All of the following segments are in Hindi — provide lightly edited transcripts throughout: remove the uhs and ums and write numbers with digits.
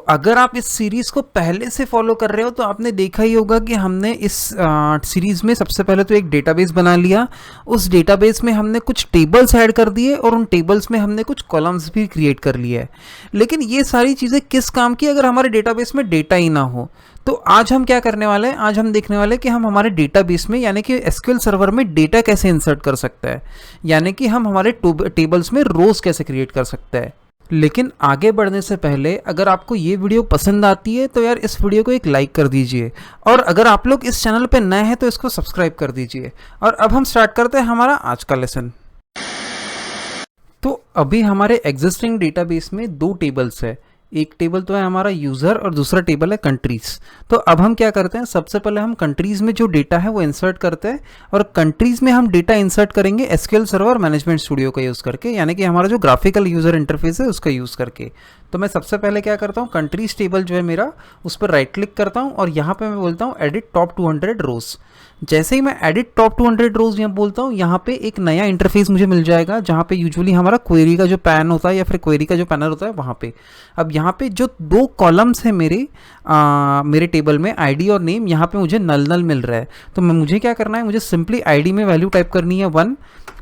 अगर आप इस सीरीज़ को पहले से फॉलो कर रहे हो तो आपने देखा ही होगा कि हमने इस सीरीज़ में सबसे पहले तो एक डेटाबेस बना लिया। उस डेटाबेस में हमने कुछ टेबल्स ऐड कर दिए और उन टेबल्स में हमने कुछ कॉलम्स भी क्रिएट कर लिए है। लेकिन ये सारी चीज़ें किस काम की अगर हमारे डेटाबेस में डेटा ही ना हो। तो आज हम क्या करने वाले हैं, आज हम देखने वाले हैं कि हम हमारे डेटाबेस में यानी कि एसक्यूएल सर्वर में डेटा कैसे इंसर्ट कर सकते हैं, यानी कि हम हमारे टेबल्स में रोज़ कैसे क्रिएट कर सकते हैं। लेकिन आगे बढ़ने से पहले अगर आपको ये वीडियो पसंद आती है तो यार इस वीडियो को एक लाइक कर दीजिए, और अगर आप लोग इस चैनल पे नए हैं तो इसको सब्सक्राइब कर दीजिए। और अब हम स्टार्ट करते हैं हमारा आज का लेसन। तो अभी हमारे एग्जिस्टिंग डेटाबेस में दो टेबल्स है, एक टेबल तो है हमारा यूज़र और दूसरा टेबल है कंट्रीज़। तो अब हम क्या करते हैं, सबसे पहले हम कंट्रीज़ में जो डेटा है वो इंसर्ट करते हैं, और कंट्रीज़ में हम डेटा इंसर्ट करेंगे एसक्यूएल सर्वर मैनेजमेंट स्टूडियो का यूज़ करके, यानी कि हमारा जो ग्राफिकल यूज़र इंटरफेस है उसका यूज़ करके। तो मैं सबसे पहले क्या करता हूँ, कंट्रीज़ टेबल जो है मेरा उस पर राइट क्लिक करता हूँ और यहाँ पे मैं बोलता हूँ एडिट टॉप 200 रोज़। जैसे ही मैं एडिट टॉप 200 रोज़ यहाँ बोलता हूँ, यहाँ पे एक नया इंटरफेस मुझे मिल जाएगा जहाँ पे यूजुअली हमारा क्वेरी का जो पैन होता है या फिर क्वेरी का जो पैनल होता है वहाँ पे। अब यहाँ पे जो दो कॉलम्स हैं मेरे टेबल में आईडी और नेम, यहाँ पे मुझे नल मिल रहा है। तो मुझे क्या करना है, मुझे सिंपली आईडी में वैल्यू टाइप करनी है 1।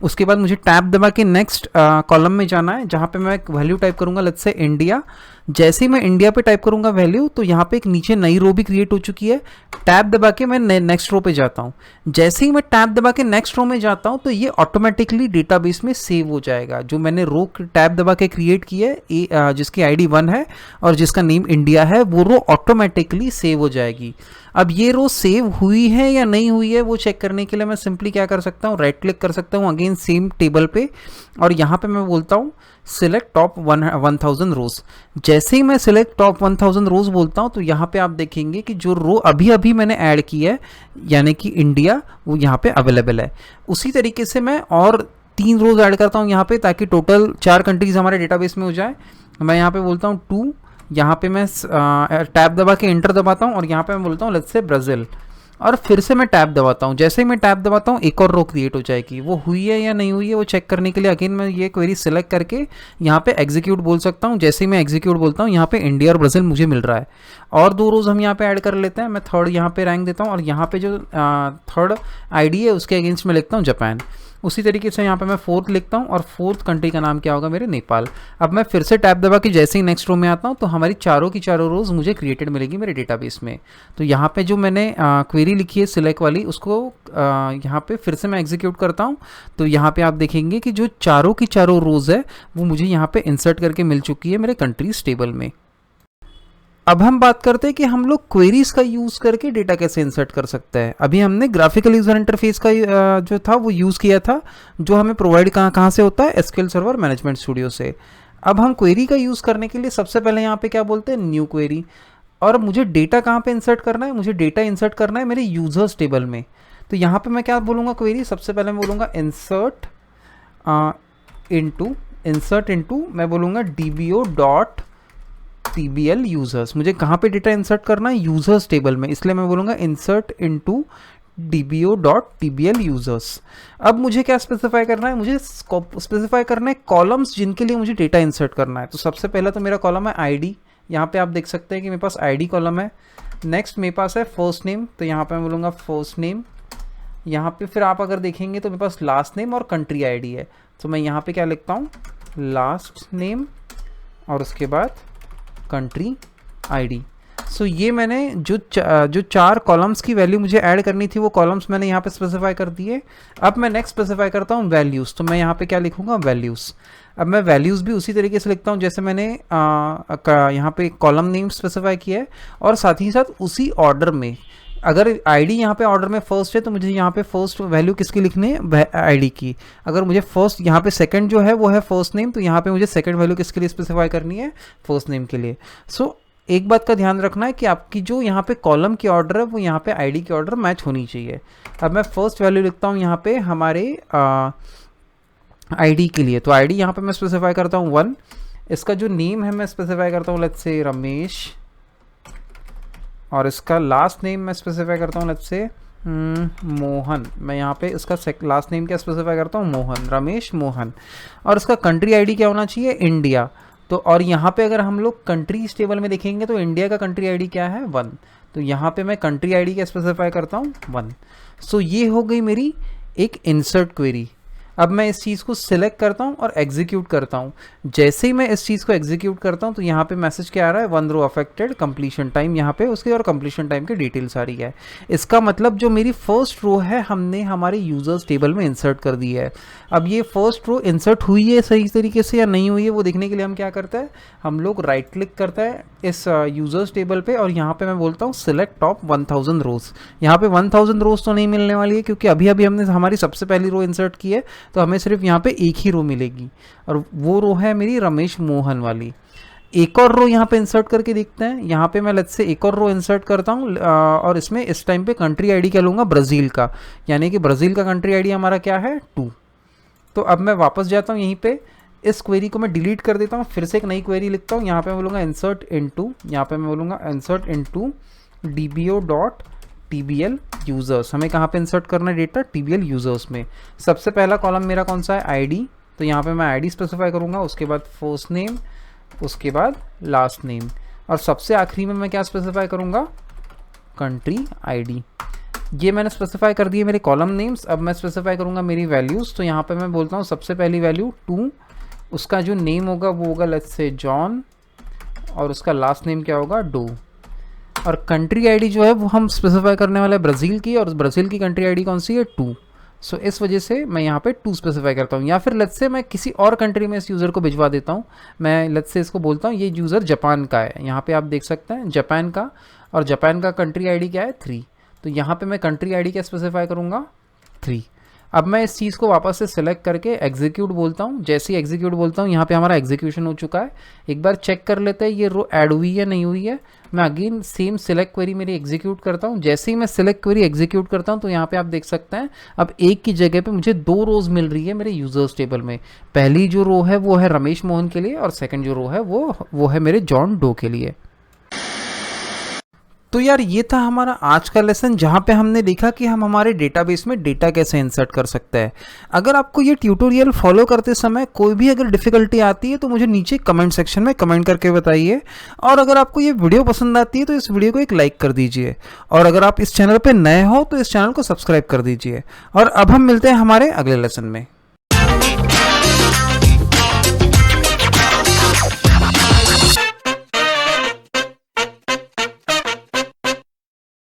उसके बाद मुझे टैब दबा के नेक्स्ट कॉलम में जाना है जहाँ पे मैं वैल्यू टाइप करूँगा लेट्स से इंडिया। जैसे ही मैं इंडिया पे टाइप करूँगा वैल्यू, तो यहाँ पे एक नीचे नई रो भी क्रिएट हो चुकी है। टैब दबा के मैं नेक्स्ट रो पे जाता हूँ। जैसे ही मैं टैब दबा के नेक्स्ट रो में जाता हूँ तो ये ऑटोमेटिकली डेटाबेस में सेव हो जाएगा। जो मैंने रो टैब दबा के क्रिएट की है जिसकी आईडी 1 है और जिसका नेम इंडिया है, वो रो ऑटोमेटिकली सेव हो जाएगी। अब ये रो सेव हुई है या नहीं हुई है वो चेक करने के लिए मैं सिंपली क्या कर सकता हूँ, राइट क्लिक कर सकता हूँ अगेन सेम टेबल पे, और यहाँ पे मैं बोलता हूँ सिलेक्ट टॉप 1000 रोज़। जैसे ही मैं सिलेक्ट टॉप 1000 रोज़ बोलता हूँ तो यहाँ पे आप देखेंगे कि जो रो अभी अभी मैंने ऐड की है यानी कि इंडिया, वो यहाँ पे अवेलेबल है। उसी तरीके से मैं और 3 रोज़ ऐड करता हूँ यहाँ पे, ताकि टोटल 4 कंट्रीज़ हमारे डेटाबेस में हो जाए। मैं यहाँ पे बोलता हूँ 2, यहाँ पे मैं टैब दबा के इंटर दबाता हूँ और यहाँ पे मैं बोलता हूँ लेट्स से ब्राज़ील, और फिर से मैं टैब दबाता हूँ। जैसे ही मैं टैब दबाता हूँ एक और रो क्रिएट हो जाएगी। वो हुई है या नहीं हुई है वो चेक करने के लिए अगेन मैं ये क्वेरी सिलेक्ट करके यहाँ पे एग्जीक्यूट बोल सकता हूँ। जैसे ही मैं एग्जीक्यूट बोलता हूँ यहाँ पे इंडिया और ब्राज़ील मुझे मिल रहा है। और 2 रोज़ हम यहाँ पे ऐड कर लेते हैं। मैं थर्ड यहाँ पे रैंक देता हूँ और यहाँ पे जो थर्ड आईडी है उसके अगेंस्ट में लिखता हूँ जापान। उसी तरीके से यहाँ पे मैं 4th लिखता हूँ और 4th कंट्री का नाम क्या होगा, मेरे नेपाल। अब मैं फिर से टैब दबा के जैसे ही नेक्स्ट रो में आता हूँ तो हमारी चारों की चारों रोज़ मुझे क्रिएटेड मिलेगी मेरे डेटाबेस में। तो यहाँ पे जो मैंने क्वेरी लिखी है सिलेक्ट वाली, उसको यहाँ पे फिर से मैं एग्जीक्यूट करता हूँ। तो यहाँ पे आप देखेंगे कि जो चारों की चारों रोज़ है वो मुझे यहाँ पे इंसर्ट करके मिल चुकी है मेरे कंट्रीज टेबल में। अब हम बात करते हैं कि हम लोग क्वेरीज का यूज़ करके डेटा कैसे इंसर्ट कर सकते हैं। अभी हमने ग्राफिकल यूज़र इंटरफेस का जो था वो यूज़ किया था, जो हमें प्रोवाइड कहाँ से होता है, एसक्यूएल सर्वर मैनेजमेंट स्टूडियो से। अब हम क्वेरी का यूज़ करने के लिए सबसे पहले यहाँ पे क्या बोलते हैं, न्यू क्वेरी। और मुझे डेटा कहाँ पे इंसर्ट करना है, मुझे डेटा इंसर्ट करना है मेरे यूज़र्स टेबल में। तो यहाँ पर मैं क्या बोलूँगा, क्वेरी सबसे पहले मैं बोलूँगा इंसर्ट इनटू मैं बोलूँगा DBO डॉट TBL यूज़र्स। मुझे कहाँ पे डेटा इंसर्ट करना है, यूज़र्स टेबल में, इसलिए मैं बोलूँगा insert into DBO dot TBL users. अब मुझे क्या स्पेसिफाई करना है, मुझे स्पेसिफाई करना है कॉलम्स जिनके लिए मुझे डेटा इंसर्ट करना है। तो सबसे पहला तो मेरा कॉलम है आईडी। यहाँ पे आप देख सकते हैं कि मेरे पास आईडी कॉलम है। नेक्स्ट मेरे पास है फर्स्ट नेम, तो यहाँ पे मैं बोलूँगा फर्स्ट नेम। यहाँ पे फिर आप अगर देखेंगे तो मेरे पास लास्ट नेम और कंट्री आईडी है। तो मैं यहाँ पे क्या लिखता हूँ, लास्ट नेम और उसके बाद कंट्री आईडी। सो ये मैंने जो 4 कॉलम्स की वैल्यू मुझे ऐड करनी थी वो कॉलम्स मैंने यहाँ पे स्पेसिफाई कर दिए। अब मैं नेक्स्ट स्पेसिफाई करता हूँ वैल्यूज़। तो मैं यहाँ पे क्या लिखूँगा, वैल्यूज़। अब मैं वैल्यूज़ भी उसी तरीके से लिखता हूँ जैसे मैंने यहाँ पे कॉलम नेम स्पेसिफाई किया है, और साथ ही साथ उसी ऑर्डर में। अगर आईडी यहाँ पे ऑर्डर में फर्स्ट है तो मुझे यहाँ पे फर्स्ट वैल्यू किसकी लिखनी है, आईडी की। अगर मुझे फर्स्ट यहाँ पे सेकंड जो है वो है फर्स्ट नेम, तो यहाँ पे मुझे सेकंड वैल्यू किसके लिए स्पेसिफाई करनी है, फर्स्ट नेम के लिए। सो एक बात का ध्यान रखना है कि आपकी जो यहाँ पे कॉलम की ऑर्डर है वो यहाँ पे आईडी की ऑर्डर मैच होनी चाहिए। अब मैं फर्स्ट वैल्यू लिखता हूँ यहाँ पे हमारे आईडी के लिए। तो आईडी यहाँ पे मैं स्पेसिफाई करता हूँ 1। इसका जो नेम है मैं स्पेसिफाई करता हूँ लेट्स से रमेश, और इसका लास्ट नेम मैं स्पेसिफाई करता हूँ लेट्स से मोहन। मैं यहाँ पे इसका लास्ट नेम क्या स्पेसिफाई करता हूँ, मोहन, रमेश मोहन। और इसका कंट्री आईडी क्या होना चाहिए, इंडिया। तो और यहाँ पे अगर हम लोग कंट्रीज टेबल में देखेंगे तो इंडिया का कंट्री आईडी क्या है 1, तो यहाँ पे मैं कंट्री आईडी क्या स्पेसिफाई करता हूँ 1। सो ये हो गई मेरी एक इंसर्ट क्वेरी। अब मैं इस चीज़ को सिलेक्ट करता हूँ और एग्जीक्यूट करता हूँ। जैसे ही मैं इस चीज़ को एग्जीक्यूट करता हूँ तो यहाँ पे मैसेज क्या आ रहा है, 1 रो अफेक्टेड, कंप्लीशन टाइम यहाँ पे उसकी और कंप्लीशन टाइम की डिटेल्स आ रही है। इसका मतलब जो मेरी फर्स्ट रो है हमने हमारे यूजर्स टेबल में इंसर्ट कर दी है। अब ये फर्स्ट रो इंसर्ट हुई है सही तरीके से या नहीं हुई है वो देखने के लिए हम क्या करते हैं, हम लोग राइट क्लिक करते हैं इस यूजर्स टेबल पे और यहाँ पे मैं बोलता हूँ सिलेक्ट टॉप 1000 रोज। यहाँ पे 1000 रोज तो नहीं मिलने वाली है क्योंकि अभी अभी हमने हमारी सबसे पहली रो इंसर्ट की है, तो हमें सिर्फ यहाँ पे एक ही रो मिलेगी और वो रो है मेरी रमेश मोहन वाली। एक और रो यहाँ पे इंसर्ट करके देखते हैं। यहाँ पे मैं लेट्स से एक और रो इंसर्ट करता हूँ और इसमें इस टाइम पे कंट्री आईडी क्या लूँगा, ब्राज़ील का, यानी कि ब्राज़ील का कंट्री आईडी हमारा क्या है 2। तो अब मैं वापस जाता हूँ यहीं पे, इस क्वेरी को मैं डिलीट कर देता हूँ, फिर से एक नई क्वेरी लिखता हूँ। यहाँ पे मैं बोलूँगा इंसर्ट इनटू, यहाँ पे मैं बोलूँगा इंसर्ट इनटू dbo.tbl यूज़र्स। हमें कहाँ पे इंसर्ट करना है डेटा, tbl यूज़र्स में। सबसे पहला कॉलम मेरा कौन सा है, आईडी, तो यहाँ पे मैं आईडी स्पेसिफाई करूँगा, उसके बाद फर्स्ट नेम, उसके बाद लास्ट नेम और सबसे आखिरी में मैं क्या स्पेसिफाई करूँगा, कंट्री आईडी। ये मैंने स्पेसिफाई कर दिए मेरे कॉलम नेम्स। अब मैं स्पेसिफाई करूँगा मेरी वैल्यूज़, तो यहाँ पे मैं बोलता हूँ सबसे पहली वैल्यू 2, उसका जो नेम होगा वो होगा लेट्स से जॉन और उसका लास्ट नेम क्या होगा डो। और कंट्री आईडी जो है वो हम स्पेसिफाई करने वाले हैं ब्राज़ील की, और ब्राज़ील की कंट्री आईडी कौन सी है 2। सो इस वजह से मैं यहाँ पे 2 स्पेसिफाई करता हूँ। या फिर लेट्स से मैं किसी और कंट्री में इस यूज़र को भिजवा देता हूँ। मैं लेट्स से इसको बोलता हूँ ये यूज़र जापान का है, यहाँ पे आप देख सकते हैं जापान का, और जापान का कंट्री आईडी क्या है 3। तो यहाँ पे मैं कंट्री आईडी क्या स्पेसिफाई करूँगा 3। अब मैं इस चीज़ को वापस से सिलेक्ट करके एग्जीक्यूट बोलता हूँ। जैसे ही एग्जीक्यूट बोलता हूँ यहाँ पे हमारा एग्जीक्यूशन हो चुका है। एक बार चेक कर लेते हैं ये रो ऐड हुई है नहीं हुई है। मैं अगेन सेम सिलेक्ट क्वेरी मेरी एग्जीक्यूट करता हूँ। जैसे ही मैं सिलेक्ट क्वेरी एग्जीक्यूट करता हूँ तो यहाँ पे आप देख सकते हैं अब एक की जगह पे मुझे 2 रोज मिल रही है मेरे यूजर्स टेबल में। पहली जो रो है वो है रमेश मोहन के लिए और सेकंड जो रो है वो है मेरे जॉन डो के लिए। तो यार ये था हमारा आज का लेसन, जहाँ पे हमने देखा कि हम हमारे डेटाबेस में डेटा कैसे इंसर्ट कर सकते हैं। अगर आपको ये ट्यूटोरियल फॉलो करते समय कोई भी अगर डिफ़िकल्टी आती है तो मुझे नीचे कमेंट सेक्शन में कमेंट करके बताइए। और अगर आपको ये वीडियो पसंद आती है तो इस वीडियो को एक लाइक कर दीजिए, और अगर आप इस चैनल पर नए हो तो इस चैनल को सब्सक्राइब कर दीजिए। और अब हम मिलते हैं हमारे अगले लेसन में।